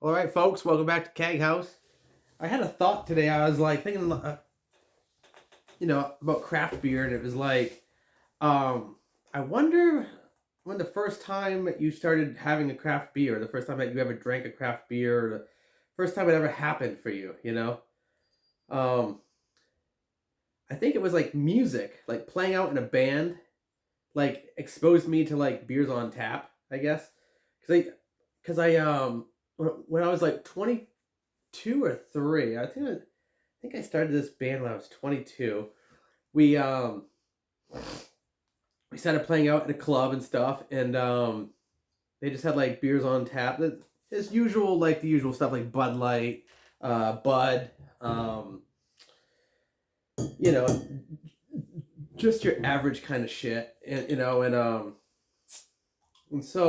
All right, folks, welcome back to Keag Haus. I had a thought today. I was like thinking, about craft beer, and it was like, I wonder when the first time you started having a craft beer, the first time that you ever drank a craft beer, or the first time it ever happened for you. Um, I think it was like music, like playing out in a band, like exposed me to like beers on tap. I guess because I when I was like 22 or 3. I think I started this band when I was 22. We we started playing out at a club and stuff, and they just had like beers on tap. As usual, like the usual stuff like Bud Light, Bud, um, you know, just your average kind of shit, and so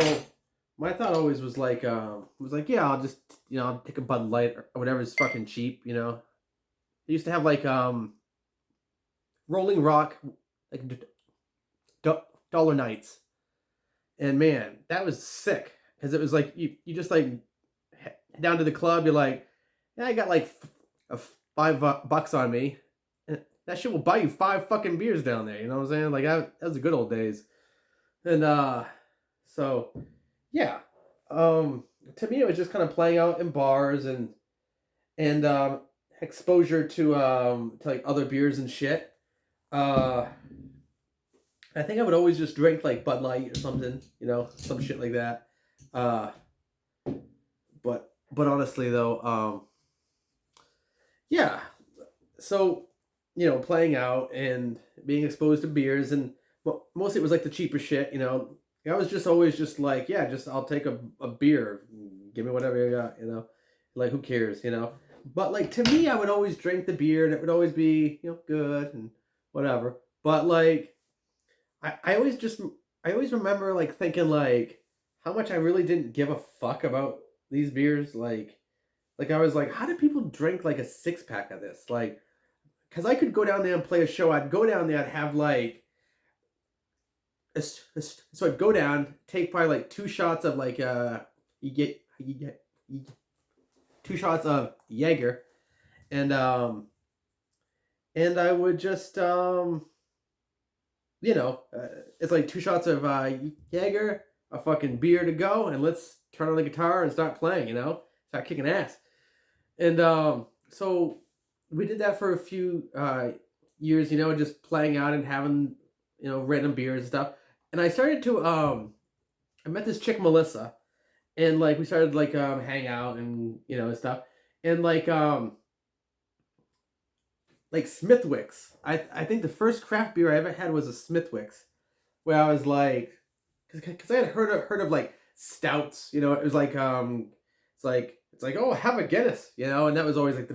my thought always was like, yeah, I'll just I'll take a Bud Light or whatever's fucking cheap. They used to have like Rolling Rock, like Dollar Nights, and man, that was sick because it was like you just like head down to the club. You're like, yeah, I got like $5 on me. And that shit will buy you 5 fucking beers down there. You know what I'm saying? Like that was the good old days. And so yeah, to me it was just kind of playing out in bars and exposure to like other beers and shit. Uh, I think I would always just drink like Bud Light or something, some shit like that. Uh, but honestly though, yeah. So playing out and being exposed to beers and mostly it was like the cheaper shit. I was just always just like, yeah, just I'll take a beer, give me whatever you got. Like who cares. But like to me, I would always drink the beer and it would always be good and whatever. But like I always remember like thinking like how much I really didn't give a fuck about these beers. Like I was like, how do people drink like a 6 pack of this? Like, because I could go down there and play a show. I'd go down there, I'd have like, so I'd go down, take probably like 2 shots of like you get 2 shots of Jaeger, and I would just it's like 2 shots of Jaeger, a fucking beer to go, and let's turn on the guitar and start playing. Start kicking ass. And so we did that for a few years, just playing out and having random beers and stuff. And I started to I met this chick Melissa, and like we started like hang out and and stuff, and like Smithwick's. I think the first craft beer I ever had was a Smithwick's, where I was like, because I had heard of like stouts. It was like it's like, oh, have a Guinness, and that was always like the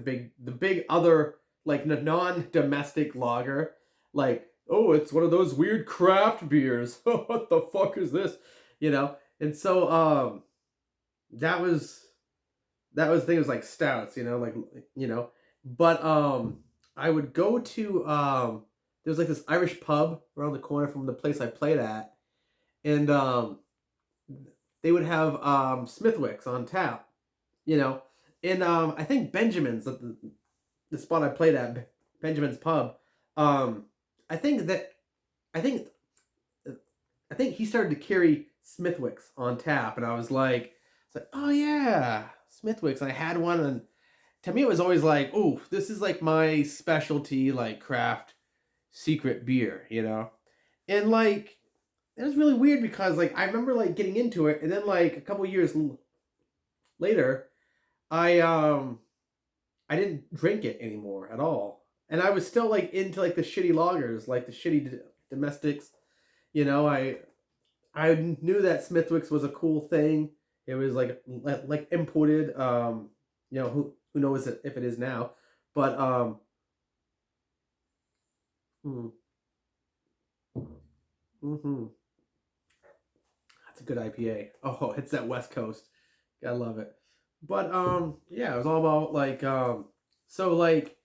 big other like non-domestic lager, like, oh, it's one of those weird craft beers. What the fuck is this, And so that was the thing, was like stouts, but I would go to there was like this Irish pub around the corner from the place I played at, and they would have Smithwick's on tap, and I think Benjamin's at the spot I played at, Benjamin's pub. Um, I think that I think I think he started to carry Smithwick's on tap, and I was like, it's like, oh yeah, Smithwick's. And I had one, and to me it was always like, oh, this is like my specialty, like craft secret beer. And like it was really weird because like I remember like getting into it, and then like a couple years later, I didn't drink it anymore at all, and I was still like into like the shitty lagers, like the shitty domestics. I knew that Smithwick's was a cool thing. It was like imported. Who knows if it is now, but hmm, mm-hmm. That's a good IPA. Oh, it's that West Coast. I love it. But yeah, it was all about like so like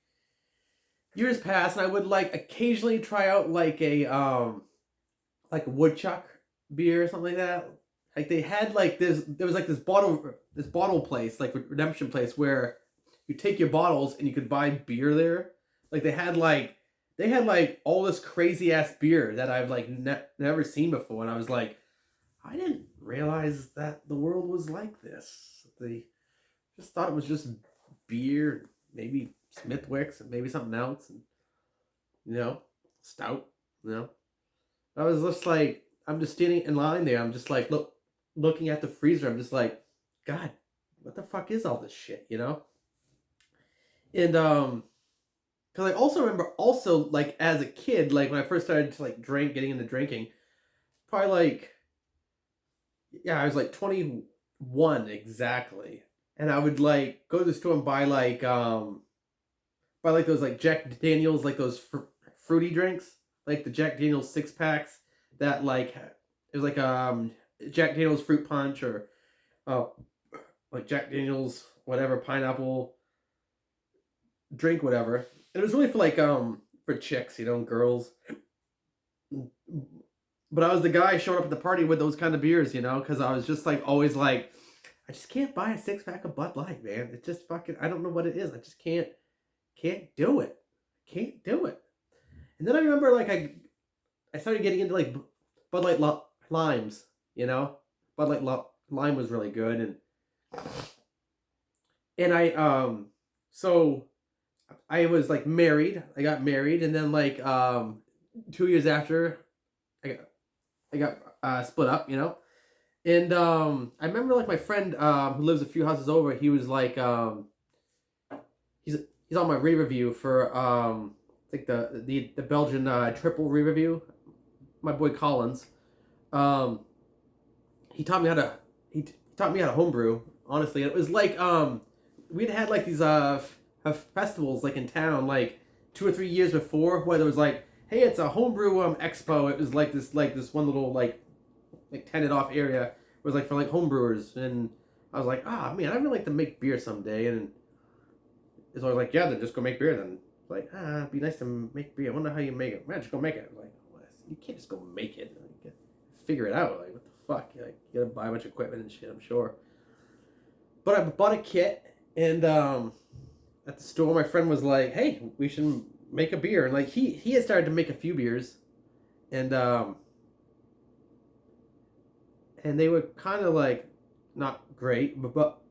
years passed, and I would like occasionally try out like a woodchuck beer or something like that. like they had like this. There was like this bottle place, like redemption place, where you take your bottles and you could buy beer there. Like they had like all this crazy ass beer that I've like never seen before, and I was like, I didn't realize that the world was like this. They just thought it was just beer, maybe Smithwick's, and maybe something else, and stout. You know, I was just like, I'm just standing in line there. I'm just like looking at the freezer. I'm just like, God, what the fuck is all this shit? And because I also remember like as a kid, like when I first started to like getting into drinking, probably like, yeah, I was like 21 exactly, and I would like go to the store and buy like those like Jack Daniels, like those fruity drinks, like the Jack Daniels 6 packs that like it was like Jack Daniels fruit punch, or like Jack Daniels whatever pineapple drink, whatever. And it was really for like for chicks, girls. But I was the guy showing up at the party with those kind of beers, because I was just like always like, I just can't buy a 6 pack of Bud Light, man. It's just fucking, I don't know what it is. I just can't do it. Can't do it. And then I remember like I started getting into like Bud Light limes, Bud Light lime was really good, and so I was like married. I got married, and then like 2 years after, I got split up, And I remember like my friend who lives a few houses over. He was like he's on my re-review for like the Belgian triple re-review. My boy Collins. He taught me how to homebrew. Honestly, it was like we'd had like these festivals like in town like 2 or 3 years before, where there was like, hey, it's a homebrew expo. It was like this one little like tented off area. It was like for like homebrewers, and I was like, man, I'd really like to make beer someday. And it's always like, yeah, then just go make beer then. It's like, it'd be nice to make beer. I wonder how you make it. Man, just go make it. Like, you can't just go make it. Like, figure it out. Like, what the fuck? You gotta buy a bunch of equipment and shit, I'm sure. But I bought a kit, and at the store, my friend was like, hey, we should make a beer. And like he had started to make a few beers, and they were kind of like not great, but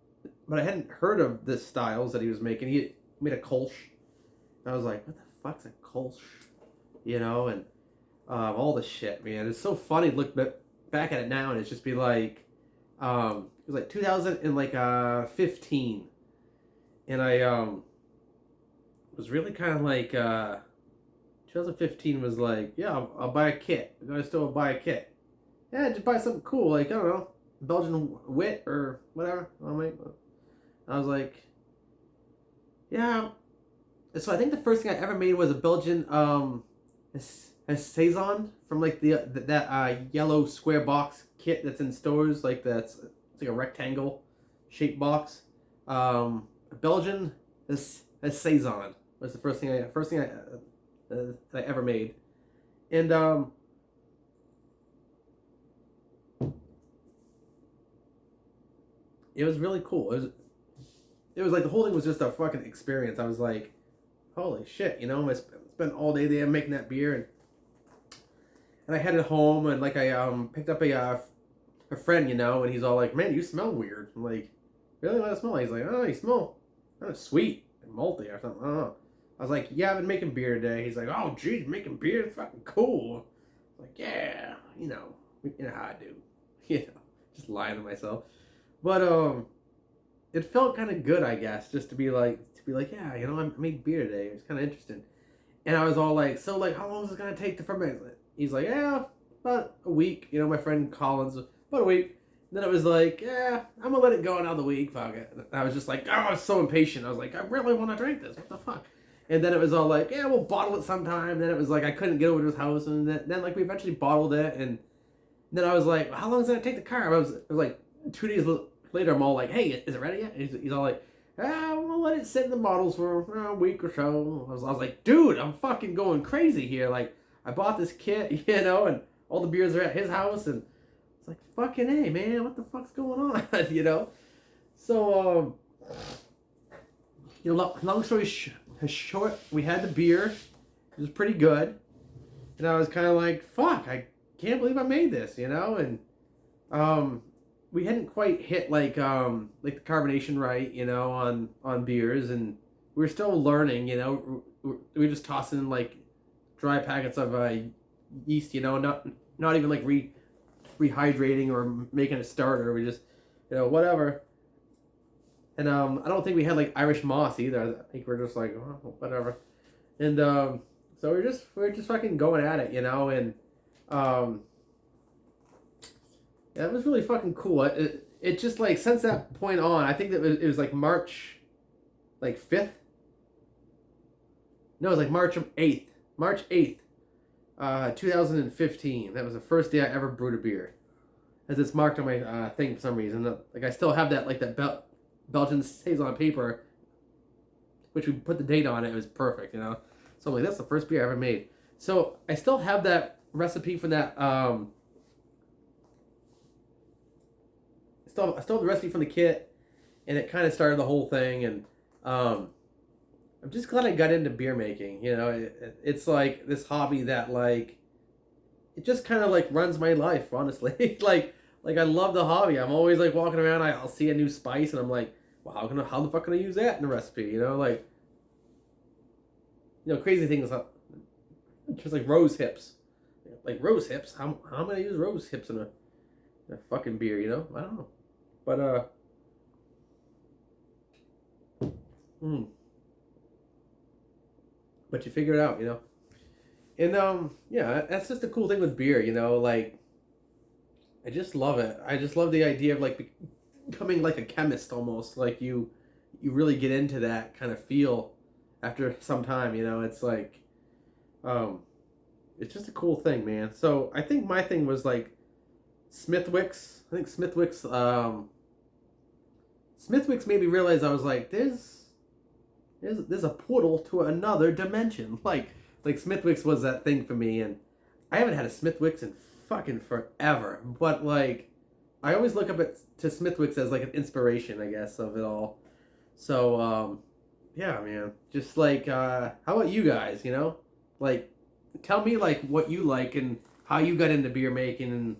I hadn't heard of the styles that he was making. He made a Kolsch, and I was like, what the fuck's a Kolsch? And all the shit, man. It's so funny to look back at it now, and it's just be like, it was like 2015, and I was really kind of like 2015 was like, yeah, I'll buy a kit. I'm gonna still buy a kit. Yeah, just buy something cool, like, I don't know, Belgian wit or whatever. I was like, yeah. So I think the first thing I ever made was a Belgian a saison from like that yellow square box kit that's in stores, like it's like a rectangle shaped box. A Belgian a saison was the first thing I ever made, and it was really cool. It was like the whole thing was just a fucking experience. I was like, holy shit, I spent all day there making that beer, and I headed home, and like I picked up a friend, and he's all like, man, you smell weird. I'm like, really? What do I smell like? He's like, oh, you smell kind of sweet and malty or something. I don't know. I was like, yeah, I've been making beer today. He's like, oh, geez, making beer? It's fucking cool. I was like, yeah, you know how I do. Just lying to myself. But it felt kind of good, I guess, just to be like, yeah, I made beer today. It's kind of interesting. And I was all like, so like, how long is it gonna take to ferment? He's like, yeah, about a week. My friend Collins, about a week. And then it was like, yeah, I'm gonna let it go another week. Fuck it. And I was just like, I was so impatient. I was like, I really want to drink this. What the fuck? And then it was all like, yeah, we'll bottle it sometime. And then it was like, I couldn't get over to his house. And then like we eventually bottled it. And then I was like, how long is it gonna take the car? It was like 2 days later. I'm all like, hey, is it ready yet? And he's all like, we'll let it sit in the bottles for a week or so. I was like, dude, I'm fucking going crazy here. Like, I bought this kit, and all the beers are at his house, and It's like, fucking A, man, what the fuck's going on? You know? So, long story short, we had the beer. It was pretty good. And I was kind of like, fuck, I can't believe I made this, you know? And we hadn't quite hit like the carbonation right, you know, on beers, and we were still learning, you know. We were just tossing in like dry packets of yeast, you know, not even like rehydrating or making a starter. We just, you know, whatever. And I don't think we had like Irish moss either. I think we're just like, oh, whatever. And so we're just fucking going at it, you know. And yeah, it was really fucking cool. It just like since that point on, I think that it was like March, like 5th. No, it was like March 8th. March 8th, 2015. That was the first day I ever brewed a beer, as it's marked on my thing for some reason. Like I still have that, like that Belgian saison paper, which we put the date on it. It was perfect, you know. So I'm like, that's the first beer I ever made. So I still have that recipe from that. I still have the recipe from the kit, and it kind of started the whole thing. And I'm just glad I got into beer making. You know, it's like this hobby that like it just kind of like runs my life, honestly. like I love the hobby. I'm always like walking around. I'll see a new spice, and I'm like, well, how the fuck can I use that in a recipe? You know, like, you know, crazy things, just like rose hips. Like rose hips. How am I gonna use rose hips in a fucking beer? You know, I don't know, but but you figure it out, you know. And yeah, that's just the cool thing with beer, you know. Like, I just love it. I just love the idea of like becoming like a chemist almost. Like you really get into that kind of feel after some time, you know. It's like, it's just a cool thing, man. So I think my thing was like Smithwick's. I think Smithwick's made me realize I was like, there's a portal to another dimension. Like Smithwick's was that thing for me, and I haven't had a Smithwick's in fucking forever. But like, I always look up to Smithwick's as like an inspiration, I guess, of it all. So yeah, man. Just like, how about you guys? You know, like, tell me like what you like and how you got into beer making, and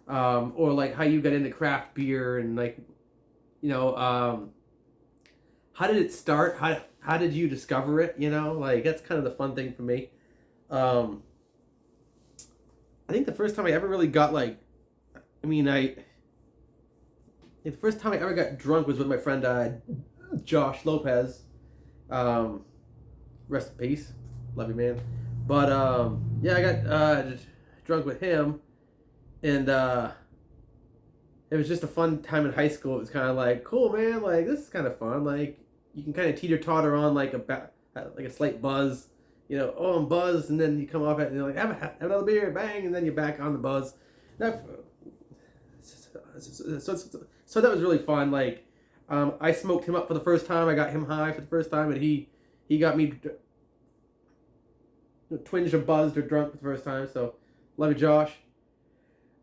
or like how you got into craft beer, and like, you know, how did it start? How did you discover it? You know, like that's kind of the fun thing for me. I think the first time I ever really got like, the first time I ever got drunk was with my friend Josh Lopez. Rest in peace, love you, man. But yeah, I got drunk with him, and it was just a fun time in high school. It was kind of like, cool, man. Like, this is kind of fun. Like, you can kind of teeter-totter on like a slight buzz. You know, oh, I'm buzzed, and then you come off it, and you're like, have another beer, bang, and then you're back on the buzz. So that was really fun. Like, I smoked him up for the first time. I got him high for the first time, and he got me twinged or buzzed or drunk for the first time. So, love you, Josh.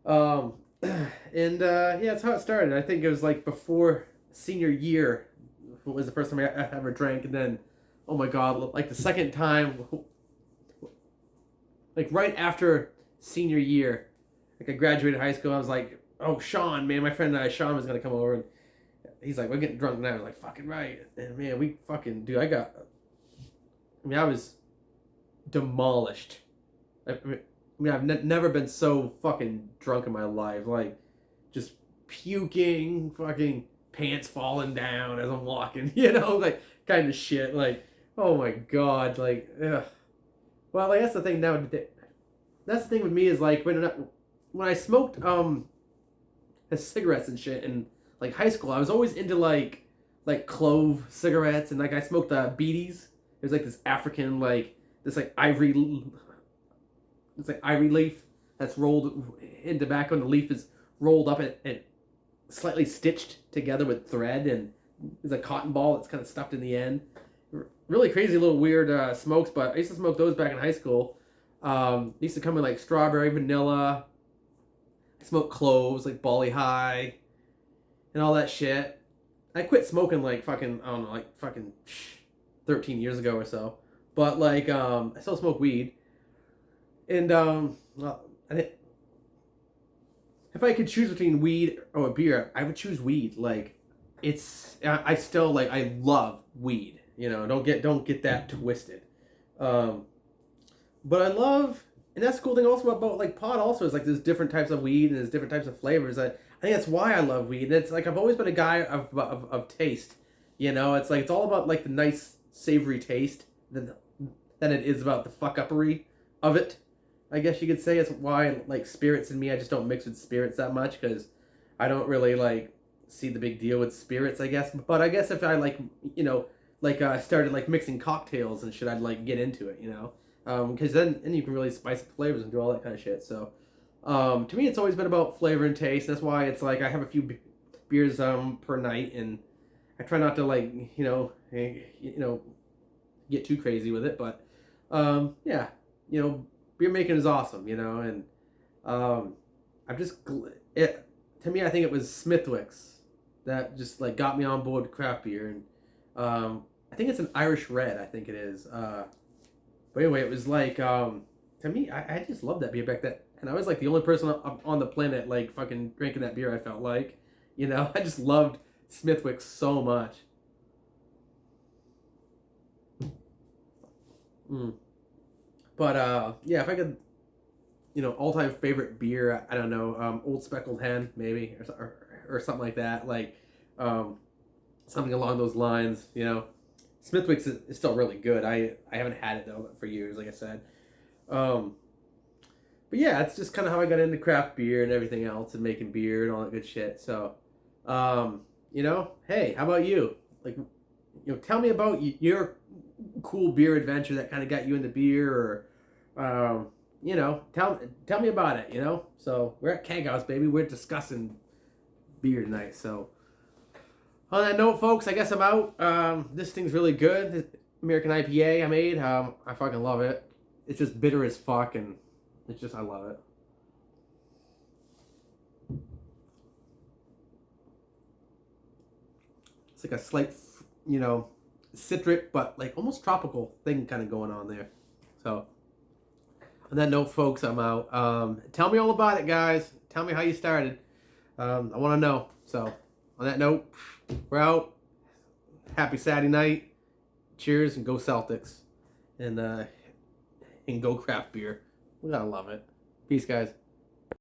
And yeah, that's how it started. I think it was like before senior year was the first time I ever drank, and then, oh my god, like the second time, like right after senior year, like I graduated high school, I was like, oh, Sean, man, my friend Sean was gonna come over, and he's like, we're getting drunk tonight. I was like, fucking right. And man, we fucking, dude, I was demolished. I've never been so fucking drunk in my life. Like, just puking, fucking pants falling down as I'm walking, you know, like, kind of shit. Like, oh my god, like, ugh. Well, like, that's the thing now. That's the thing with me is, like, when I smoked, cigarettes and shit in, like, high school, I was always into, like clove cigarettes, and, like, I smoked, beaties. There's, like, this African, like, this, like, ivory leaf that's rolled in tobacco, and the leaf is rolled up and slightly stitched together with thread, and there's a cotton ball that's kind of stuffed in the end. Really crazy little weird smokes, but I used to smoke those back in high school. They used to come in like strawberry, vanilla, I smoke cloves like Bali High and all that shit. I quit smoking like fucking, I don't know, like fucking 13 years ago or so. But like I still smoke weed. And well, if I could choose between weed or a beer, I would choose weed. Like I still like, I love weed. You know, don't get that twisted. Um, but I love, and that's the cool thing also about like pot. Also, is like there's different types of weed and there's different types of flavors. I think that's why I love weed. And it's like I've always been a guy of taste. You know, it's like it's all about like the nice savory taste than it is about the fuck uppery of it. I guess you could say it's why like spirits and me. I just don't mix with spirits that much because I don't really like see the big deal with spirits. I guess, but I guess if I like like started like mixing cocktails and shit, I'd like get into it. You know. Because then you can really spice the flavors and do all that kind of shit. So, to me, it's always been about flavor and taste. That's why it's like I have a few beers per night, and I try not to like get too crazy with it. But yeah, beer making is awesome, and I'm just it. To me, I think it was Smithwick's that just like got me on board with craft beer, and I think it's an Irish red. I think it is. But anyway, it was like, to me, I just loved that beer back then. And I was like the only person on the planet like fucking drinking that beer, I felt like. I just loved Smithwick so much. Mm. But, yeah, if I could, all-time favorite beer, I don't know, Old Speckled Hen, maybe, or something like that. Like, um, something along those lines. Smithwick's is still really good. I haven't had it though for years, like I said. Um, but yeah, it's just kind of how I got into craft beer and everything else, and making beer and all that good shit. So, hey, how about you? Like, tell me about your cool beer adventure that kind of got you into beer, or, tell me about it. So we're at Keag Haus, baby. We're discussing beer tonight. So. On that note, folks, I guess I'm out. This thing's really good. This American IPA I made. I fucking love it. It's just bitter as fuck, and I love it. It's like a slight, citric, but like almost tropical thing kind of going on there. So, on that note, folks, I'm out. Tell me all about it, guys. Tell me how you started. I want to know. So, on that note, we're out. Happy Saturday night. Cheers and go Celtics. And go craft beer. We gotta love it. Peace, guys.